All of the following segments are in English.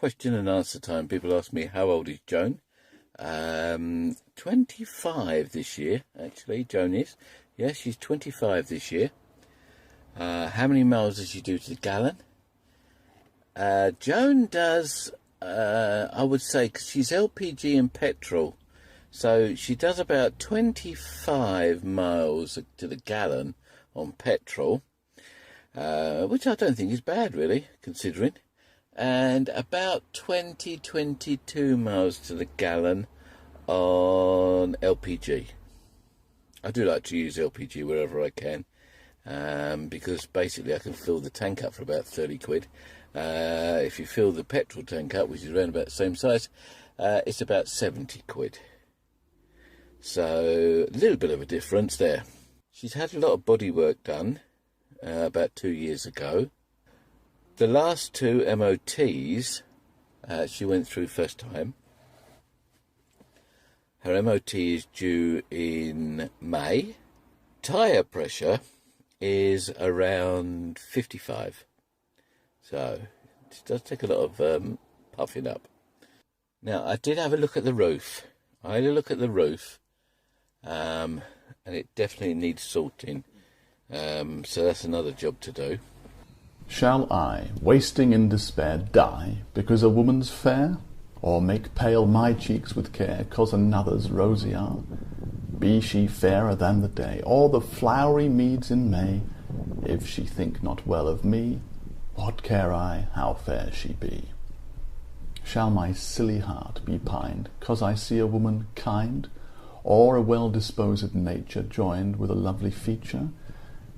question and answer time. People ask me, how old is Joan? 25 this year, actually, Joan is. Yes, she's 25 this year. How many miles does she do to the gallon? Joan does, I would say, because she's LPG and petrol, so she does about 25 miles to the gallon on petrol, which I don't think is bad, really, considering. And about 22 miles to the gallon on LPG. I do like to use LPG wherever I can, because basically I can fill the tank up for about 30 quid. If you fill the petrol tank up, which is around about the same size, it's about 70 quid. So a little bit of a difference there. She's had a lot of body work done about 2 years ago. The last 2 MOTs she went through first time. Her MOT is due in May. Tyre pressure is around 55. So it does take a lot of puffing up. Now, I did have a look at the roof. I had a look at the roof, and it definitely needs sorting. So that's another job to do. Shall I, wasting in despair, die because a woman's fair? Or make pale my cheeks with care, 'cause another's rosy are? Be she fairer than the day, or the flowery meads in May, if she think not well of me, what care I how fair she be? Shall my silly heart be pined, 'cause I see a woman kind, or a well-disposed nature joined with a lovely feature?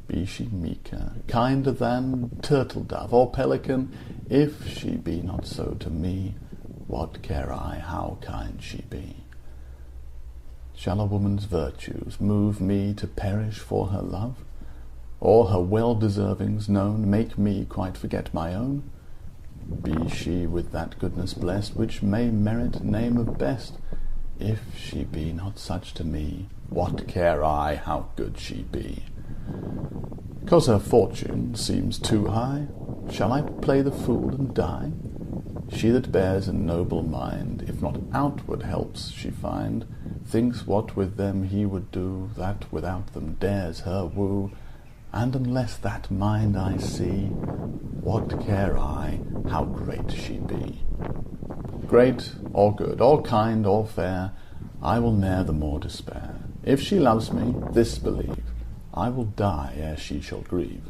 Be she meeker, kinder than turtle-dove or pelican, if she be not so to me, what care I how kind she be? Shall a woman's virtues move me to perish for her love, or her well-deservings known make me quite forget my own? Be she with that goodness blessed which may merit name of best, if she be not such to me, what care I how good she be? 'Cause her fortune seems too high, shall I play the fool and die? She that bears a noble mind, if not outward helps she find, thinks what with them he would do, that without them dares her woo, and unless that mind I see, what care I how great she be? Great or good, or kind or fair, I will ne'er the more despair. If she loves me, this believe, I will die ere she shall grieve.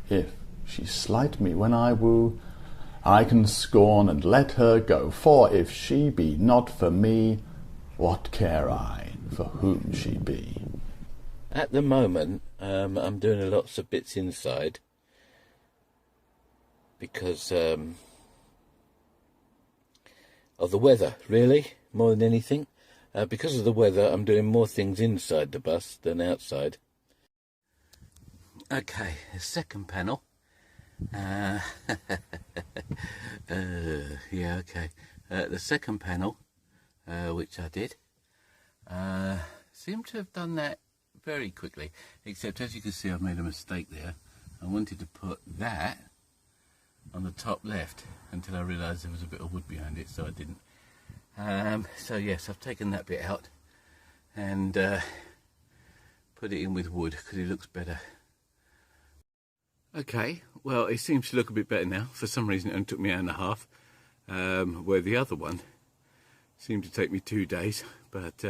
If she slight me when I woo, I can scorn and let her go, for if she be not for me, what care I for whom she be? At the moment, I'm doing lots of bits inside because of the weather, really, more than anything. Because of the weather, I'm doing more things inside the bus than outside. Okay, the second panel. Yeah, okay. The second panel, which I did, seemed to have done that very quickly, except as you can see I've made a mistake there. I wanted to put that on the top left until I realised there was a bit of wood behind it, so I didn't. So yes, I've taken that bit out and put it in with wood because it looks better. Okay, well, it seems to look a bit better now. For some reason it only took me an hour and a half, where the other one seemed to take me 2 days, but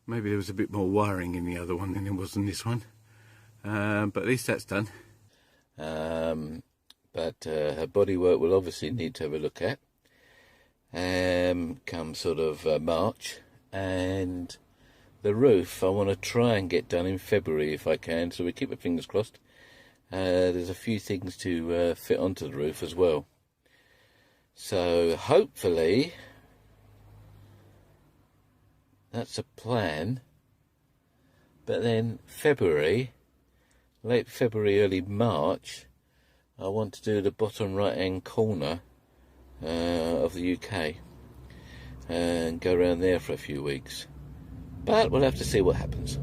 maybe there was a bit more wiring in the other one than there was in this one. But at least that's done. But her bodywork will obviously need to have a look at come sort of March, and the roof I want to try and get done in February if I can, so we keep our fingers crossed. There's a few things to fit onto the roof as well, so hopefully that's a plan. But then February, late February, early March, I want to do the bottom right hand corner of the UK and go around there for a few weeks, but we'll have to see what happens.